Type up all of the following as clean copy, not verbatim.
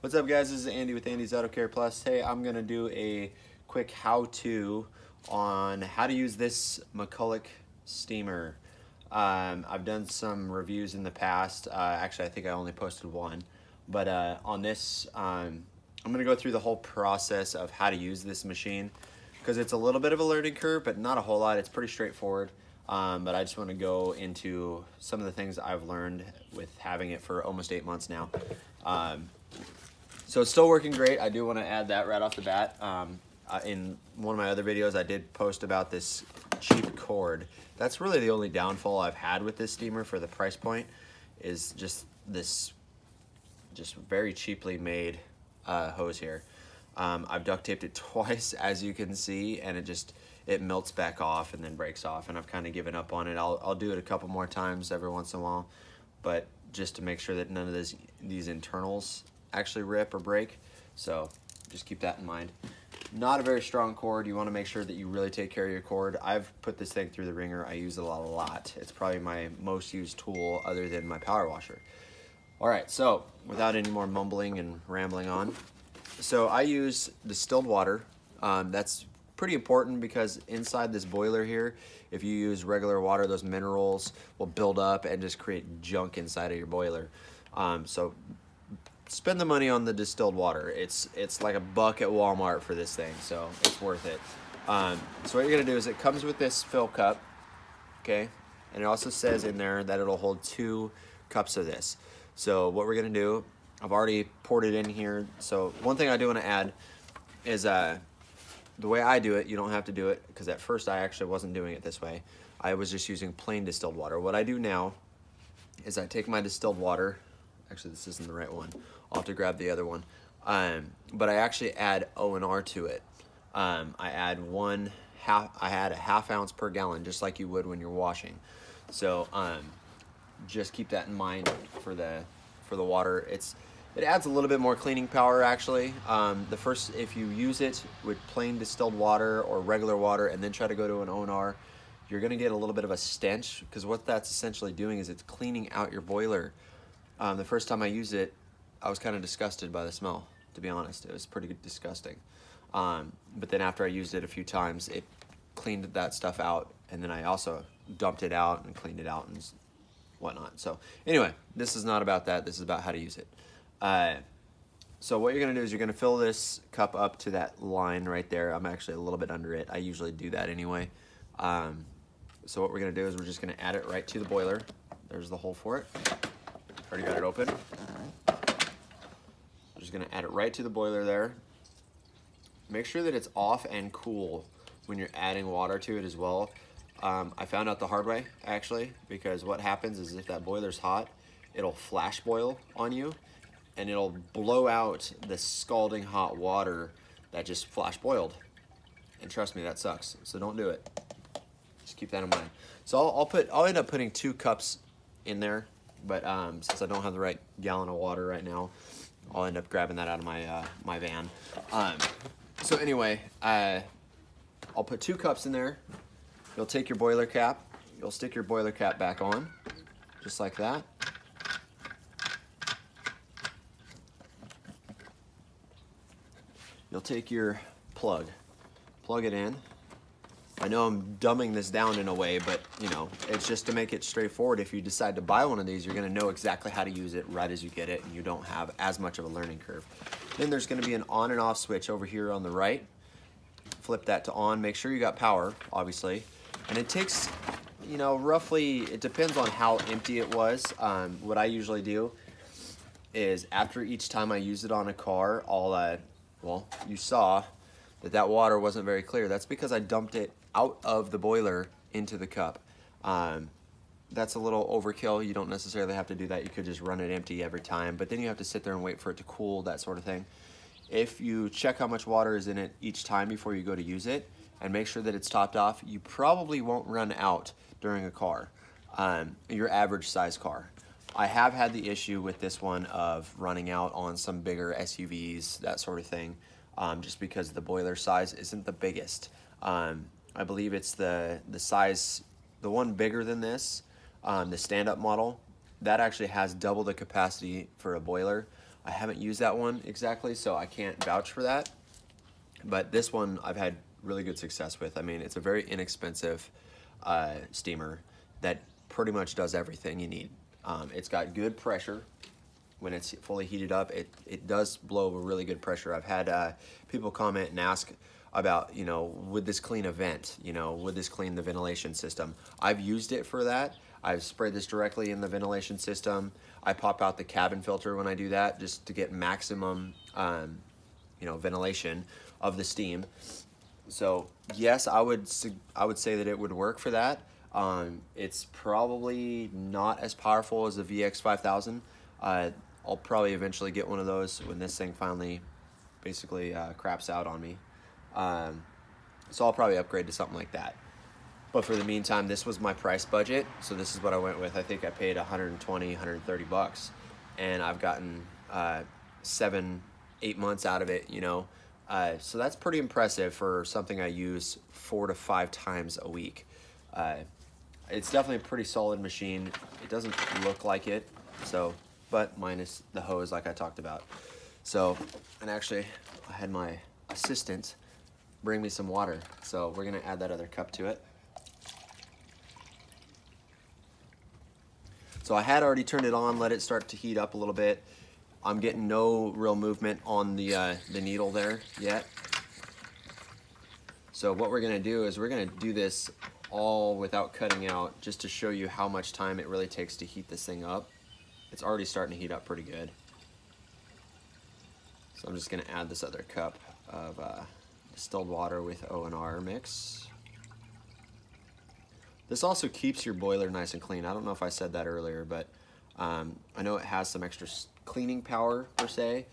What's up, guys? This is Andy with Andy's Auto Care Plus. Hey, I'm gonna do a quick how-to on how to use this McCulloch steamer. I've done some reviews in the past. Actually, I think I only posted one, but on this, I'm gonna go through the whole process of how to use this machine because it's a little bit of a learning curve, but not a whole lot. It's pretty straightforward. But I just want to go into some of the things I've learned with having it for almost 8 months now. So it's still working great. I do want to add that right off the bat. In one of my other videos, I did post about this cheap cord. That's really the only downfall I've had with this steamer for the price point, is just this very cheaply made hose here. I've duct taped it twice, as you can see, and it melts back off and then breaks off, and I've kind of given up on it. I'll do it a couple more times every once in a while, but just to make sure that none of these internals actually rip or break. So just keep that in mind. Not a very strong cord. You want to make sure that you really take care of your cord. I've put this thing through the ringer. I use it a lot. It's probably my most used tool other than my power washer. All right, so without any more mumbling and rambling on, so I use distilled water. That's pretty important because inside this boiler here, if you use regular water, those minerals will build up and just create junk inside of your boiler. So spend the money on the distilled water. It's like $1 at Walmart for this thing, so it's worth it. So what you're gonna do is, it comes with this fill cup, okay? And it also says in there that it'll hold 2 cups of this. So what we're gonna do, I've already poured it in here. So one thing I do wanna add is the way I do it, you don't have to do it, because at first I actually wasn't doing it this way. I was just using plain distilled water. What I do now is I take my distilled water. Actually, this isn't the right one. I'll have to grab the other one. But I actually add O&R to it. I add a half ounce per gallon, just like you would when you're washing. So just keep that in mind for the water. It adds a little bit more cleaning power, actually. If you use it with plain distilled water or regular water and then try to go to an O&R, you're gonna get a little bit of a stench, because what that's essentially doing is it's cleaning out your boiler. The first time I used it, I was kind of disgusted by the smell, to be honest. It was pretty disgusting. But then after I used it a few times, it cleaned that stuff out, and then I also dumped it out and cleaned it out and whatnot. So anyway, this is not about that. This is about how to use it. So what you're gonna do is you're gonna fill this cup up to that line right there. I'm actually a little bit under it. I usually do that anyway. So what we're gonna do is we're just gonna add it right to the boiler. There's the hole for it. Already got it open. I'm just gonna add it right to the boiler there. Make sure that it's off and cool when you're adding water to it as well. I found out the hard way, actually, because what happens is if that boiler's hot, it'll flash boil on you, and it'll blow out the scalding hot water that just flash boiled. And trust me, that sucks. So don't do it. Just keep that in mind. So I'll end up putting 2 cups in there. But since I don't have the right gallon of water right now, I'll end up grabbing that out of my my van. So anyway, I'll put 2 cups in there. You'll take your boiler cap. You'll stick your boiler cap back on, just like that. You'll take your plug it in. I know I'm dumbing this down in a way, but you know, it's just to make it straightforward. If you decide to buy one of these, you're gonna know exactly how to use it right as you get it, and you don't have as much of a learning curve. Then there's gonna be an on and off switch over here on the right. Flip that to on, make sure you got power, obviously. And it takes, you know, roughly, it depends on how empty it was. What I usually do is after each time I use it on a car, well, you saw that water wasn't very clear. That's because I dumped it out of the boiler into the cup. That's a little overkill. You don't necessarily have to do that. You could just run it empty every time, but then you have to sit there and wait for it to cool, that sort of thing. If you check how much water is in it each time before you go to use it and make sure that it's topped off, you probably won't run out during a car, your average size car. I have had the issue with this one of running out on some bigger SUVs, that sort of thing, just because the boiler size isn't the biggest. I believe it's the size, the one bigger than this, the stand-up model, that actually has double the capacity for a boiler. I haven't used that one exactly, so I can't vouch for that. But this one I've had really good success with. I mean, it's a very inexpensive steamer that pretty much does everything you need. It's got good pressure. When it's fully heated up, it does blow a really good pressure. I've had people comment and ask about, you know, would this clean a vent? You know, would this clean the ventilation system? I've used it for that. I've sprayed this directly in the ventilation system. I pop out the cabin filter when I do that, just to get maximum, you know, ventilation of the steam. So yes, I would say that it would work for that. It's probably not as powerful as the VX5000. I'll probably eventually get one of those when this thing finally basically craps out on me. So I'll probably upgrade to something like that. But for the meantime, this was my price budget, so this is what I went with. I think I paid 120, 130 bucks, and I've gotten 7-8 months out of it, you know. So that's pretty impressive for something I use 4 to 5 times a week. It's definitely a pretty solid machine. It doesn't look like it, so, but minus the hose like I talked about. So, and actually, I had my assistant bring me some water, so we're gonna add that other cup to it. So I had already turned it on, let it start to heat up a little bit. I'm getting no real movement on the needle there yet. So what we're gonna do is we're gonna do this all without cutting out, just to show you how much time it really takes to heat this thing up. It's already starting to heat up pretty good. So I'm just gonna add this other cup of distilled water with O&R mix. This also keeps your boiler nice and clean. I don't know if I said that earlier, but I know it has some extra cleaning power per se.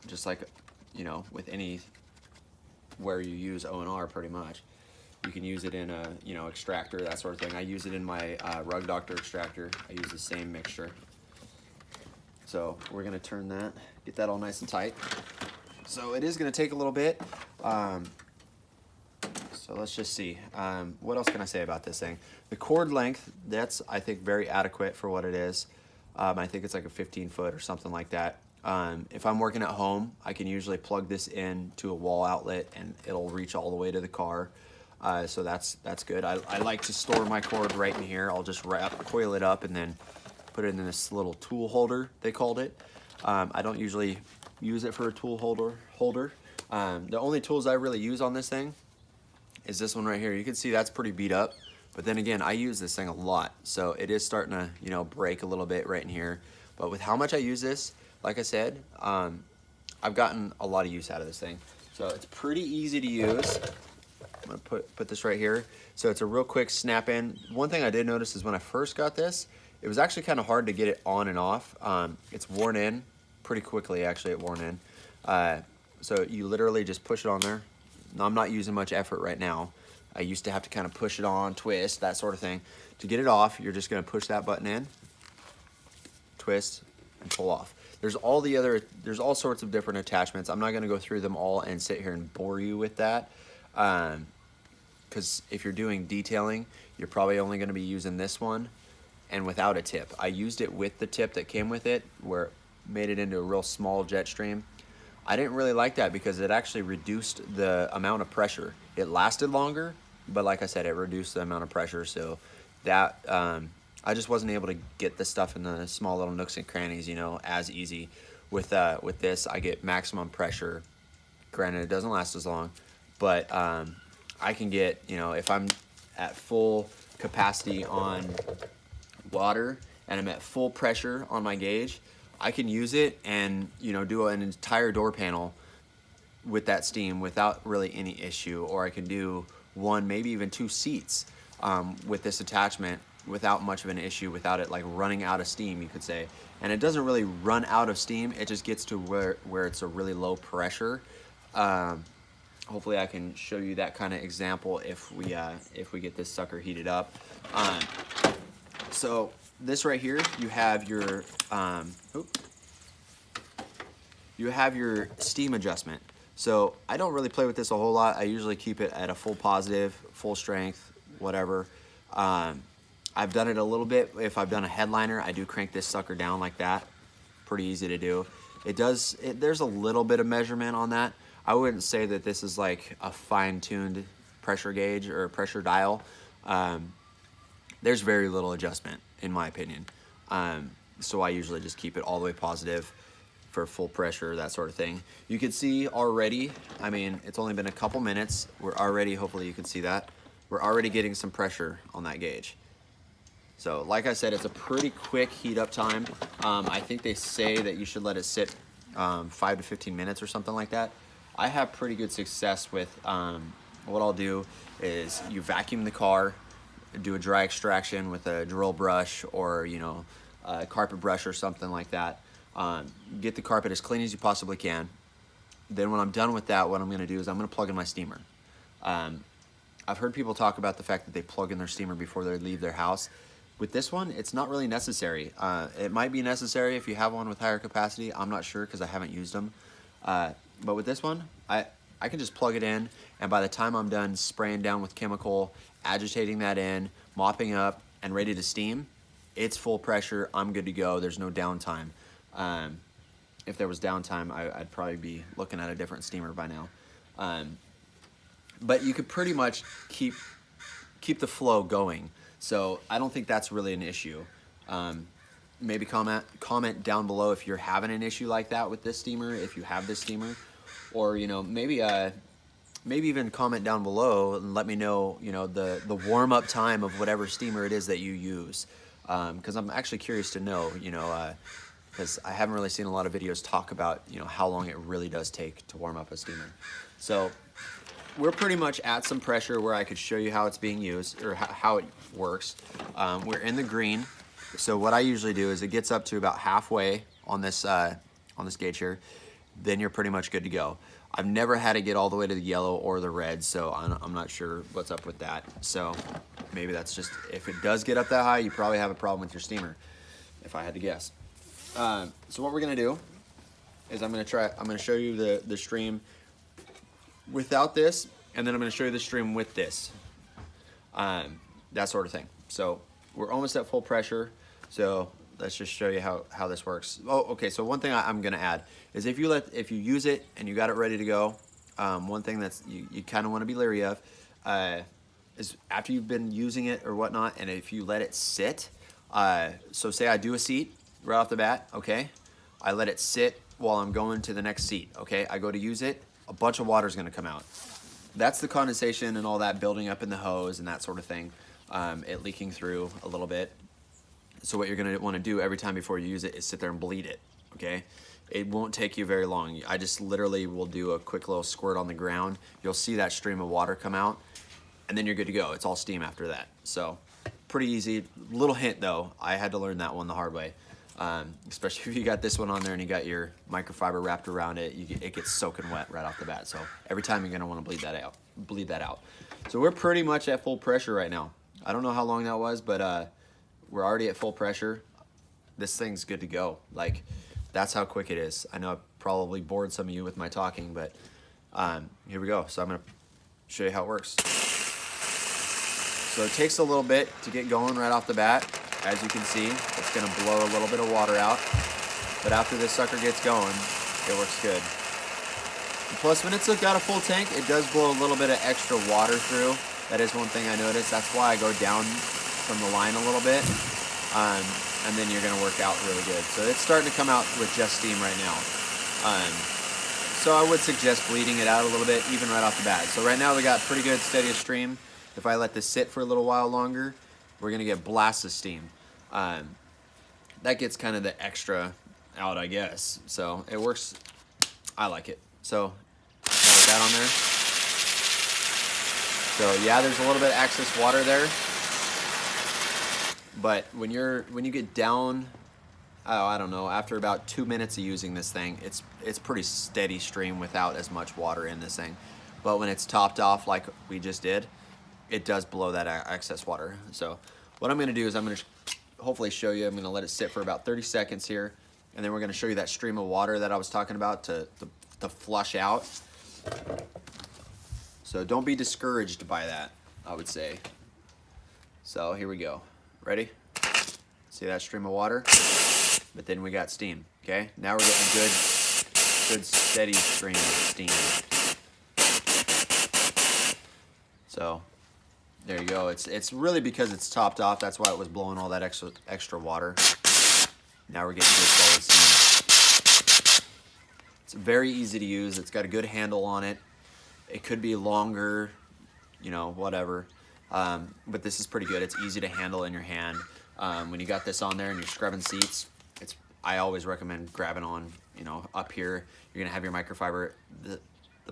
Just like, you know, with any where you use O&R pretty much. You can use it in a, you know, extractor, that sort of thing. I use it in my Rug Doctor extractor. I use the same mixture. So we're gonna turn that, get that all nice and tight. So it is gonna take a little bit. So let's just see. What else can I say about this thing? The cord length, that's, I think, very adequate for what it is. I think it's like a 15-foot or something like that. If I'm working at home, I can usually plug this in to a wall outlet and it'll reach all the way to the car. So that's good. I like to store my cord right in here. I'll just coil it up and then put it in this little tool holder, they called it. I don't usually use it for a tool holder. The only tools I really use on this thing is this one right here. You can see that's pretty beat up, but then again, I use this thing a lot, so it is starting to, you know, break a little bit right in here. But with how much I use this, like I said, I've gotten a lot of use out of this thing. So it's pretty easy to use. I'm gonna put this right here. So it's a real quick snap in. One thing I did notice is when I first got this, it was actually kind of hard to get it on and off. It's worn in pretty quickly, actually. It worn in. So you literally just push it on there. Now, I'm not using much effort right now. I used to have to kind of push it on, twist, that sort of thing. To get it off, you're just gonna push that button in, twist, and pull off. There's all sorts of different attachments. I'm not gonna go through them all and sit here and bore you with that. Because if you're doing detailing, you're probably only gonna be using this one and without a tip. I used it with the tip that came with it, where it made it into a real small jet stream. I didn't really like that because it actually reduced the amount of pressure. It lasted longer, but like I said, it reduced the amount of pressure. So that, I just wasn't able to get the stuff in the small little nooks and crannies, you know, as easy. With this, I get maximum pressure. Granted, it doesn't last as long, but I can get, you know, if I'm at full capacity on water and I'm at full pressure on my gauge, I can use it and, you know, do an entire door panel with that steam without really any issue. Or I can do one, maybe even 2 seats with this attachment without much of an issue, without it like running out of steam, you could say. And it doesn't really run out of steam, it just gets to where it's a really low pressure. Hopefully I can show you that kind of example if we get this sucker heated up. So this right here, you have your steam adjustment. So I don't really play with this a whole lot. I usually keep it at a full positive, full strength, whatever. I've done it a little bit. If I've done a headliner, I do crank this sucker down like that. pretty easy to do. There's a little bit of measurement on that. I wouldn't say that this is like a fine-tuned pressure gauge or pressure dial. There's very little adjustment in my opinion. So I usually just keep it all the way positive for full pressure, that sort of thing. You can see already, I mean, it's only been a couple minutes. We're already, hopefully you can see that, we're already getting some pressure on that gauge. So like I said, it's a pretty quick heat up time. I think they say that you should let it sit 5 to 15 minutes or something like that. I have pretty good success with, what I'll do is you vacuum the car, do a dry extraction with a drill brush or, you know, a carpet brush or something like that. Get the carpet as clean as you possibly can. Then when I'm done with that, what I'm gonna do is I'm gonna plug in my steamer. I've heard people talk about the fact that they plug in their steamer before they leave their house. With this one, it's not really necessary. It might be necessary if you have one with higher capacity. I'm not sure because I haven't used them. But with this one, I can just plug it in, and by the time I'm done spraying down with chemical, agitating that in, mopping up, and ready to steam, it's full pressure. I'm good to go. There's no downtime. If there was downtime, I'd probably be looking at a different steamer by now. But you could pretty much keep the flow going. So I don't think that's really an issue. Maybe comment down below if you're having an issue like that with this steamer, if you have this steamer, or you know, maybe even comment down below and let me know, you know, the warm up time of whatever steamer it is that you use, because I'm actually curious to know, you know, because I haven't really seen a lot of videos talk about, you know, how long it really does take to warm up a steamer. So we're pretty much at some pressure where I could show you how it's being used or how it works. We're in the green. So what I usually do is it gets up to about halfway on this gauge here. Then you're pretty much good to go. I've never had it get all the way to the yellow or the red, so I'm not sure what's up with that. So maybe that's just, if it does get up that high, you probably have a problem with your steamer, if I had to guess. So what we're gonna do is I'm gonna show you the stream without this, and then I'm gonna show you the stream with this. That sort of thing. So we're almost at full pressure. So let's just show you how this works. Oh, okay, so one thing I'm gonna add is if you use it and you got it ready to go, one thing that's you kind of want to be leery of is after you've been using it or whatnot, and if you let it sit, so say I do a seat right off the bat, okay? I let it sit while I'm going to the next seat, okay? I go to use it, a bunch of water is gonna come out. That's the condensation and all that building up in the hose and that sort of thing, it leaking through a little bit. So what you're gonna wanna do every time before you use it is sit there and bleed it, okay? It won't take you very long. I just literally will do a quick little squirt on the ground. You'll see that stream of water come out, and then you're good to go. It's all steam after that. So pretty easy. Little hint though, I had to learn that one the hard way. Especially if you got this one on there and you got your microfiber wrapped around it, it gets soaking wet right off the bat. So every time you're gonna wanna bleed that out. So we're pretty much at full pressure right now. I don't know how long that was, but we're already at full pressure. This thing's good to go. Like, that's how quick it is. I know I probably bored some of you with my talking, but here we go. So I'm gonna show you how it works. So it takes a little bit to get going right off the bat. As you can see, it's gonna blow a little bit of water out, but after this sucker gets going, it works good. And plus, when it's got a full tank, it does blow a little bit of extra water through. That is one thing I noticed. That's why I go down from the line a little bit, and then you're gonna work out really good. So it's starting to come out with just steam right now. So I would suggest bleeding it out a little bit, even right off the bat. So right now we got pretty good steady stream. If I let this sit for a little while longer, we're gonna get blasts of steam. That gets kind of the extra out, I guess. So it works, I like it. So got that on there. So yeah, there's a little bit of excess water there. But when you get down, oh, I don't know, after about 2 minutes of using this thing, it's pretty steady stream without as much water in this thing. But when it's topped off like we just did, it does blow that excess water. So what I'm gonna do is I'm gonna hopefully show you, I'm gonna let it sit for about 30 seconds here, and then we're gonna show you that stream of water that I was talking about to flush out. So don't be discouraged by that, I would say. So here we go. Ready? See that stream of water? But then we got steam. Okay, now we're getting a good steady stream of steam. So there you go. It's really because it's topped off. That's why it was blowing all that extra water. Now we're getting good solid steam. It's very easy to use. It's got a good handle on it. It could be longer, you know, whatever. But this is pretty good. It's easy to handle in your hand. When you got this on there and you're scrubbing seats, I always recommend grabbing on, you know, up here. You're gonna have your microfiber. The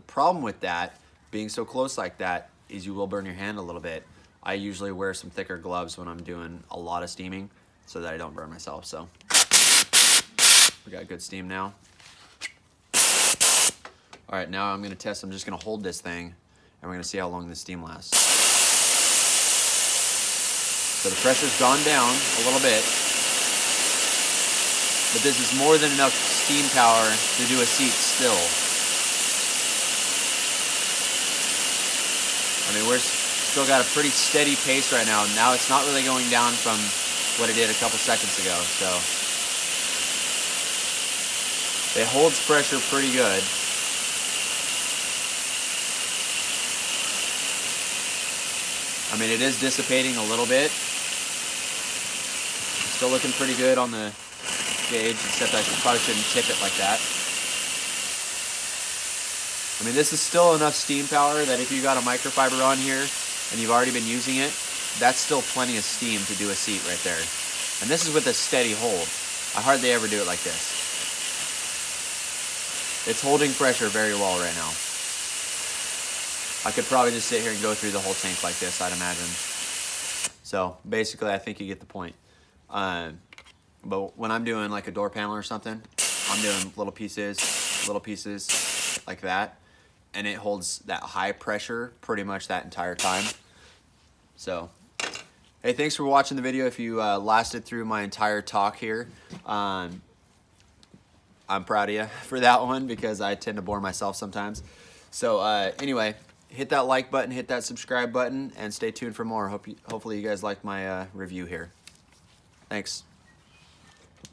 problem with that, being so close like that, is you will burn your hand a little bit. I usually wear some thicker gloves when I'm doing a lot of steaming so that I don't burn myself. So we got good steam now. All right, now I'm gonna test. I'm just gonna hold this thing and we're gonna see how long the steam lasts. So the pressure's gone down a little bit, but this is more than enough steam power to do a seat still. I mean, we're still got a pretty steady pace right now. Now it's not really going down from what it did a couple seconds ago, so it holds pressure pretty good. I mean, it is dissipating a little bit. Still looking pretty good on the gauge, except I probably shouldn't tip it like that. I mean, this is still enough steam power that if you got a microfiber on here and you've already been using it, that's still plenty of steam to do a seat right there. And this is with a steady hold. I hardly ever do it like this. It's holding pressure very well right now. I could probably just sit here and go through the whole tank like this, I'd imagine. So basically, I think you get the point. But when I'm doing like a door panel or something, I'm doing little pieces like that. And it holds that high pressure pretty much that entire time. So, hey, thanks for watching the video. If you lasted through my entire talk here, I'm proud of you for that one because I tend to bore myself sometimes. So anyway, hit that like button, hit that subscribe button, and stay tuned for more. Hopefully you guys like my review here. Thanks.